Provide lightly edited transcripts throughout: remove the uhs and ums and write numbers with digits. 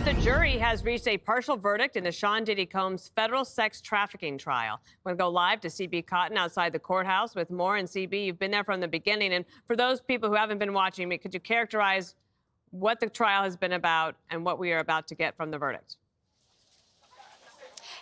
And the jury has reached a partial verdict in the Sean Diddy Combs federal sex trafficking trial. We're going to go live to CB Cotton outside the courthouse with more. And CB, you've been there from the beginning. And for those people who haven't been watching me, could you characterize what the trial has been about and what we are about to get from the verdict?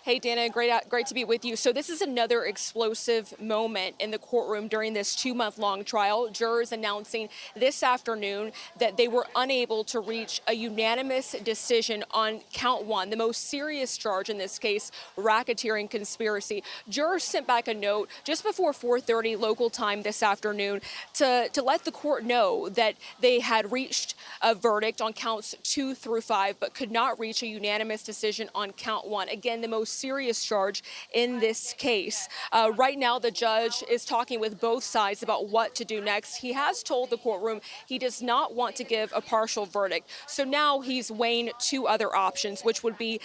Hey, Dana, great to be with you. So this is another explosive moment in the courtroom during this 2-month-long trial. Jurors announcing this afternoon that they were unable to reach a unanimous decision on count one, the most serious charge in this case, racketeering conspiracy. Jurors sent back a note just before 4:30 local time this afternoon to let the court know that they had reached a verdict on counts 2 through 5, but could not reach a unanimous decision on count one. Again, the most serious charge in this case. Right now, the judge is talking with both sides about what to do next. He has told the courtroom he does not want to give a partial verdict. So now he's weighing two other options, which would be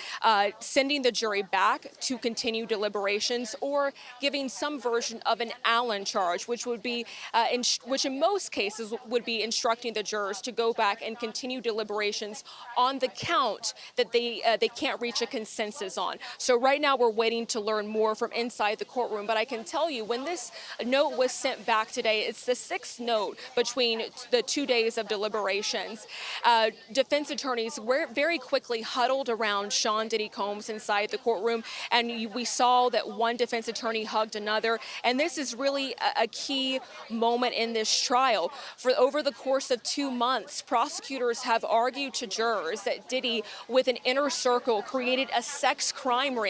sending the jury back to continue deliberations or giving some version of an Allen charge, which would be, which in most cases would be instructing the jurors to go back and continue deliberations on the count that they can't reach a consensus on. So right now we're waiting to learn more from inside the courtroom. But I can tell you when this note was sent back today, it's the 6th note between the 2 days of deliberations. Defense attorneys were very quickly huddled around Sean Diddy Combs inside the courtroom. And we saw that one defense attorney hugged another. And this is really a key moment in this trial. For over the course of 2 months, prosecutors have argued to jurors that Diddy, with an inner circle, created a sex crime ring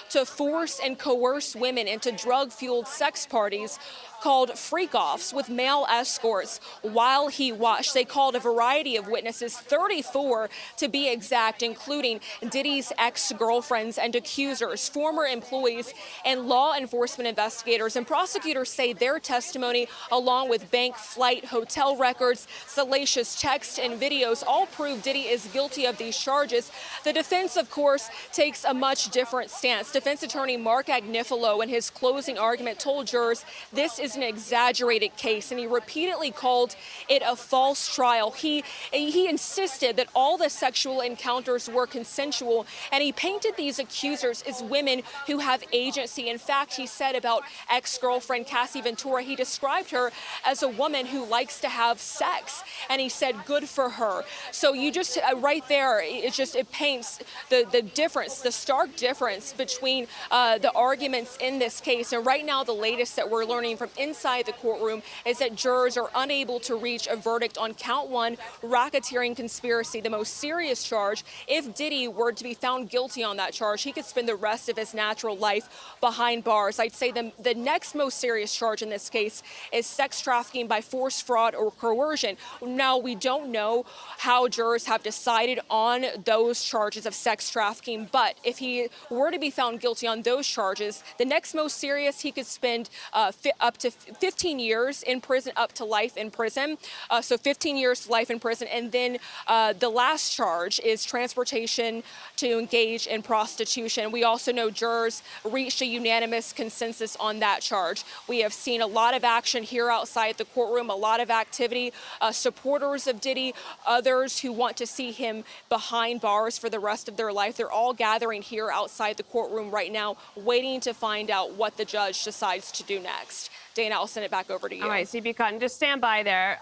to force and coerce women into drug-fueled sex parties called freak-offs with male escorts while he watched. They called a variety of witnesses, 34 to be exact, including Diddy's ex-girlfriends and accusers, former employees, and law enforcement investigators. And prosecutors say their testimony, along with bank, flight, hotel records, salacious text and videos, all prove Diddy is guilty of these charges. The defense, of course, takes a much different stance. Defense attorney Mark Agnifilo, in his closing argument, told jurors this is an exaggerated case, and he repeatedly called it a false trial. He insisted that all the sexual encounters were consensual, and he painted these accusers as women who have agency. In fact, he said about ex-girlfriend Cassie Ventura, he described her as a woman who likes to have sex, and he said good for her. So you just right there, it paints the difference, the stark difference between the arguments in this case. And right now, the latest that we're learning from inside the courtroom is that jurors are unable to reach a verdict on count one, racketeering conspiracy, the most serious charge. If Diddy were to be found guilty on that charge, he could spend the rest of his natural life behind bars. I'd say the next most serious charge in this case is sex trafficking by force, fraud, or coercion. Now, we don't know how jurors have decided on those charges of sex trafficking, but if he were to be found guilty on those charges, the next most serious, he could spend up to 15 years in prison, up to life in prison. So 15 years to life in prison. And then the last charge is transportation to engage in prostitution. We also know jurors reached a unanimous consensus on that charge. We have seen a lot of action here outside the courtroom, a lot of activity. Supporters of Diddy, others who want to see him behind bars for the rest of their life, they're all gathering here outside the courtroom right now, waiting to find out what the judge decides to do next. Dana, I'll send it back over to you. All right, CB Cotton, just stand by there.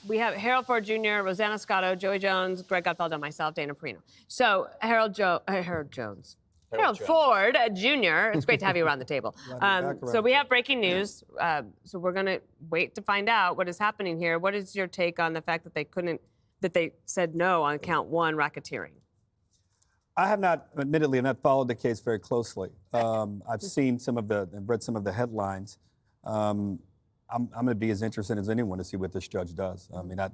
We have Harold Ford Jr., Rosanna Scotto, Joey Jones, Greg Gutfeld, and myself, Dana Perino. So Harold Ford Jr., it's great to have you around the table. So we have breaking news. So we're going to wait to find out what is happening here. What is your take on the fact that they said no on count one, racketeering? I have not, admittedly, I've not followed the case very closely. I've seen and read some of the headlines. I'm going to be as interested as anyone to see what this judge does. I mean, I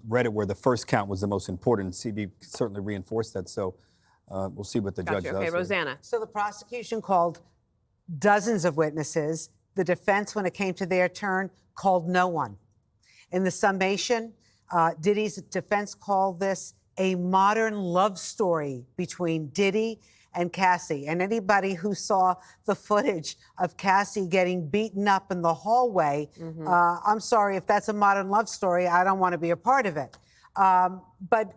read it where the first count was the most important. CB certainly reinforced that. So we'll see what the judge does. Okay, Rosanna. So the prosecution called dozens of witnesses. The defense, when it came to their turn, called no one. In the summation, Diddy's defense called this a modern love story between Diddy and Cassie. And anybody who saw the footage of Cassie getting beaten up in the hallway, I'm sorry, if that's a modern love story, I don't want to be a part of it. But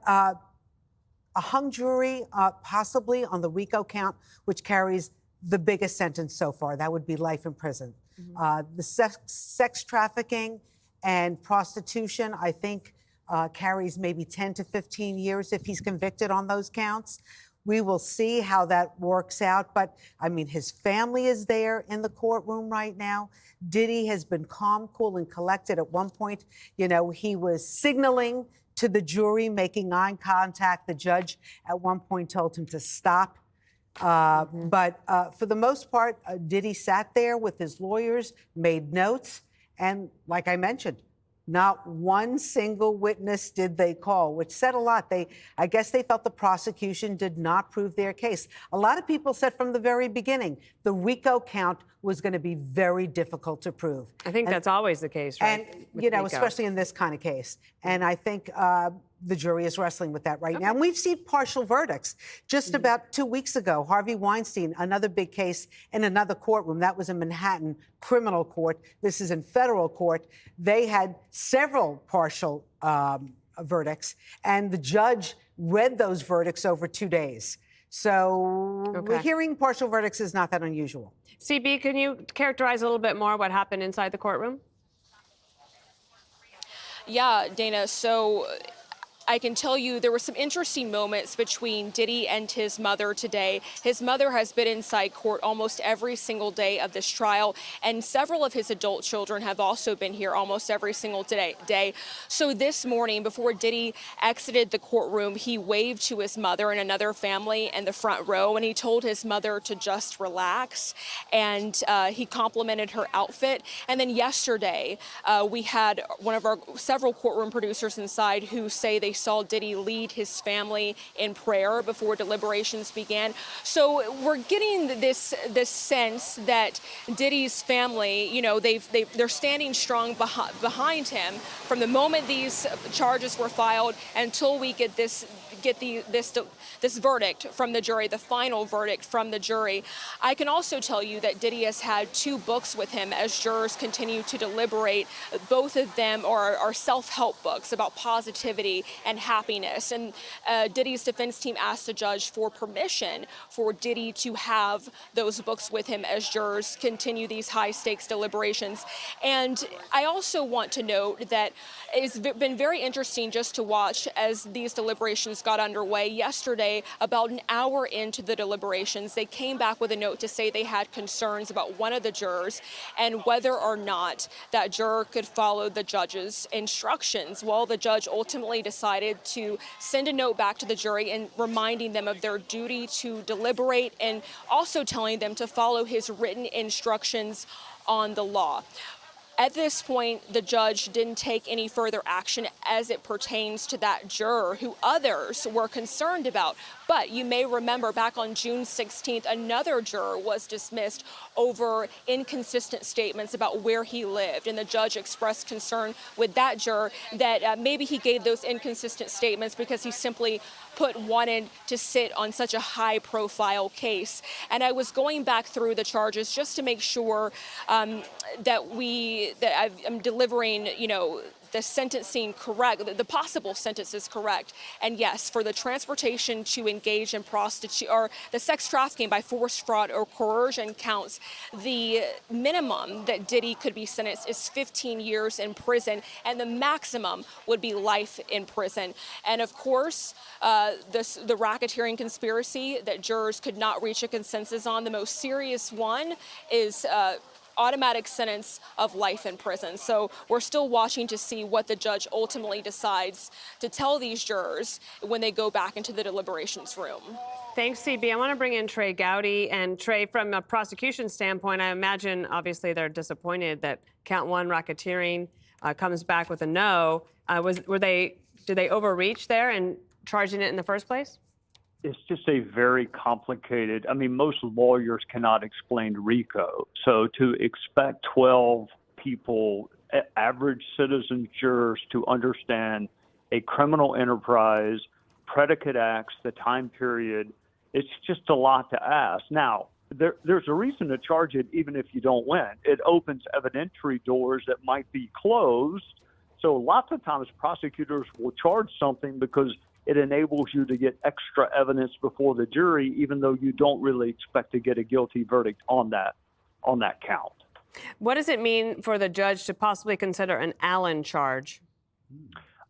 a hung jury, possibly on the RICO count, which carries the biggest sentence so far. That would be life in prison. The sex trafficking and prostitution, I think, carries maybe 10 to 15 years if he's convicted on those counts. We will see how that works out. But I mean, his family is there in the courtroom right now. Diddy has been calm, cool, and collected. At one point, you know, he was signaling to the jury, making eye contact. The judge at one point told him to stop. But for the most part, Diddy sat there with his lawyers, made notes, and like I mentioned, not one single witness did they call, which said a lot. I guess they felt the prosecution did not prove their case. A lot of people said from the very beginning, the RICO count was going to be very difficult to prove. I think that's always the case, right? And, you know, RICO. especially in this kind of case. And I think the jury is wrestling with that right now. And we've seen partial verdicts. Just about 2 weeks ago, Harvey Weinstein, another big case in another courtroom. That was in Manhattan criminal court. This is in federal court. They had several partial verdicts, and the judge read those verdicts over 2 days. So hearing partial verdicts is not that unusual. CB, can you characterize a little bit more what happened inside the courtroom? Yeah, Dana. So I can tell you there were some interesting moments between Diddy and his mother today. His mother has been inside court almost every single day of this trial, and several of his adult children have also been here almost every single day. So this morning, before Diddy exited the courtroom, he waved to his mother and another family in the front row, and he told his mother to just relax, and he complimented her outfit. And then yesterday, we had one of our several courtroom producers inside who say they saw Diddy lead his family in prayer before deliberations began. So we're getting this sense that Diddy's family, you know, they're standing strong behind him from the moment these charges were filed until we get this verdict from the jury, the final verdict from the jury. I can also tell you that Diddy has had 2 books with him as jurors continue to deliberate. Both of them are self-help books about positivity and happiness. And Diddy's defense team asked the judge for permission for Diddy to have those books with him as jurors continue these high-stakes deliberations. And I also want to note that it's been very interesting just to watch as these deliberations got underway. Yesterday, about an hour into the deliberations, they came back with a note to say they had concerns about one of the jurors and whether or not that juror could follow the judge's instructions. Well, the judge ultimately decided to send a note back to the jury and reminding them of their duty to deliberate and also telling them to follow his written instructions on the law. At this point, the judge didn't take any further action as it pertains to that juror who others were concerned about. But you may remember back on June 16th, another juror was dismissed over inconsistent statements about where he lived. And the judge expressed concern with that juror that maybe he gave those inconsistent statements because he simply wanted to sit on such a high-profile case. And I was going back through the charges just to make sure that I'm delivering, you know, the sentencing correct, the possible sentences correct. And yes, for the transportation to engage in prostitution or the sex trafficking by force, fraud, or coercion counts, the minimum that Diddy could be sentenced is 15 years in prison, and the maximum would be life in prison. And of course, the racketeering conspiracy that jurors could not reach a consensus on, the most serious one is automatic sentence of life in prison. So we're still watching to see what the judge ultimately decides to tell these jurors when they go back into the deliberations room. Thanks, CB. I want to bring in Trey Gowdy. And Trey, from a prosecution standpoint, I imagine obviously they're disappointed that count 1 racketeering comes back with a no. Did they overreach there in charging it in the first place? It's just a very complicated, I mean, most lawyers cannot explain RICO. So to expect 12 people, average citizen jurors, to understand a criminal enterprise, predicate acts, the time period, it's just a lot to ask. Now, there's a reason to charge it even if you don't win. It opens evidentiary doors that might be closed. So lots of times prosecutors will charge something because it enables you to get extra evidence before the jury, even though you don't really expect to get a guilty verdict on that count. What does it mean for the judge to possibly consider an Allen charge?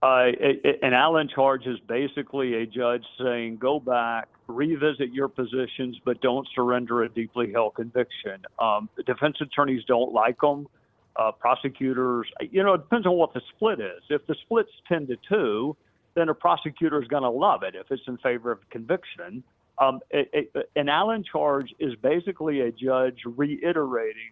An Allen charge is basically a judge saying, go back, revisit your positions, but don't surrender a deeply held conviction. Defense attorneys don't like them. Prosecutors, it depends on what the split is. If the split's 10-2, then a prosecutor is going to love it if it's in favor of conviction. An Allen charge is basically a judge reiterating,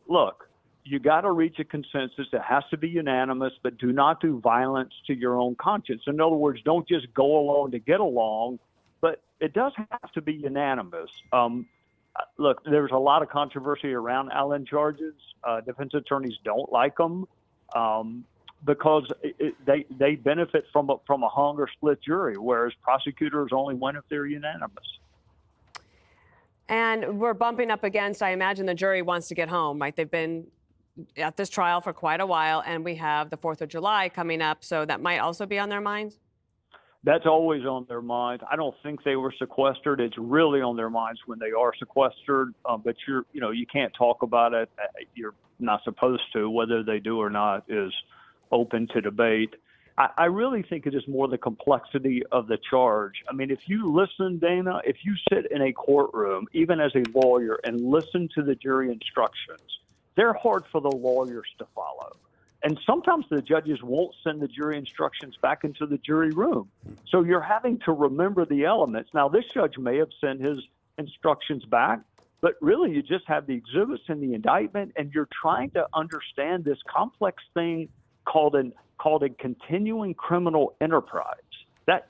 look, you got to reach a consensus. It has to be unanimous, but do not do violence to your own conscience. In other words, don't just go along to get along, but it does have to be unanimous. Look, there's a lot of controversy around Allen charges. Defense attorneys don't like them because they benefit from a hung or split jury, whereas prosecutors only win if they're unanimous. And we're bumping up against, I imagine the jury wants to get home, right? They've been at this trial for quite a while, and we have the 4th of July coming up, so that might also be on their minds? That's always on their minds. I don't think they were sequestered. It's really on their minds when they are sequestered, but you can't talk about it. You're not supposed to. Whether they do or not is open to debate. I really think it is more the complexity of the charge. I mean, if you listen, Dana, if you sit in a courtroom, even as a lawyer, and listen to the jury instructions, they're hard for the lawyers to follow. And sometimes the judges won't send the jury instructions back into the jury room. So you're having to remember the elements. Now, this judge may have sent his instructions back, but really you just have the exhibits in the indictment, and you're trying to understand this complex thing called a continuing criminal enterprise. That's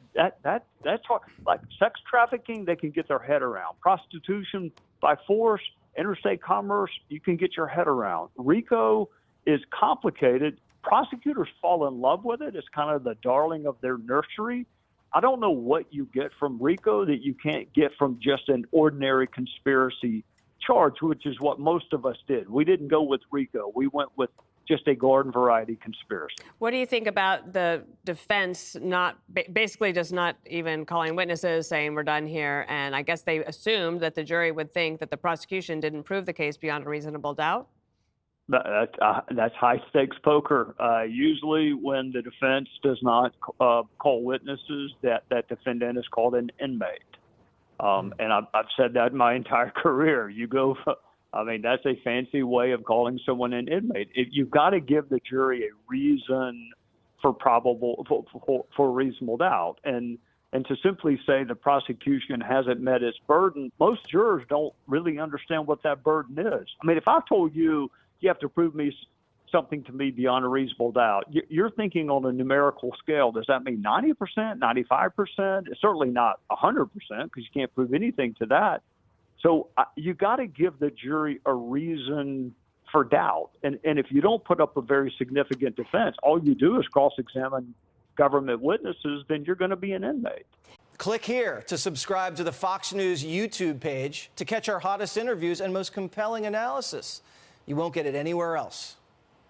hard. Like sex trafficking, they can get their head around. Prostitution by force, interstate commerce, you can get your head around. RICO is complicated. Prosecutors fall in love with it. It's kind of the darling of their nursery. I don't know what you get from RICO that you can't get from just an ordinary conspiracy charge, which is what most of us did. We didn't go with RICO. We went with just a garden variety conspiracy. What do you think about the defense basically just not even calling witnesses, saying we're done here? And I guess they assumed that the jury would think that the prosecution didn't prove the case beyond a reasonable doubt? That's high stakes poker. Usually when the defense does not call witnesses, that defendant is called an inmate. And I've said that my entire career. That's a fancy way of calling someone an inmate. You've got to give the jury a reason for reasonable doubt. And to simply say the prosecution hasn't met its burden, most jurors don't really understand what that burden is. I mean, if I told you have to prove something to me beyond a reasonable doubt, you're thinking on a numerical scale. Does that mean 90%, 95%? It's certainly not 100% because you can't prove anything to that. So you got to give the jury a reason for doubt. And if you don't put up a very significant defense, all you do is cross-examine government witnesses, then you're going to be an inmate. Click here to subscribe to the Fox News YouTube page to catch our hottest interviews and most compelling analysis. You won't get it anywhere else.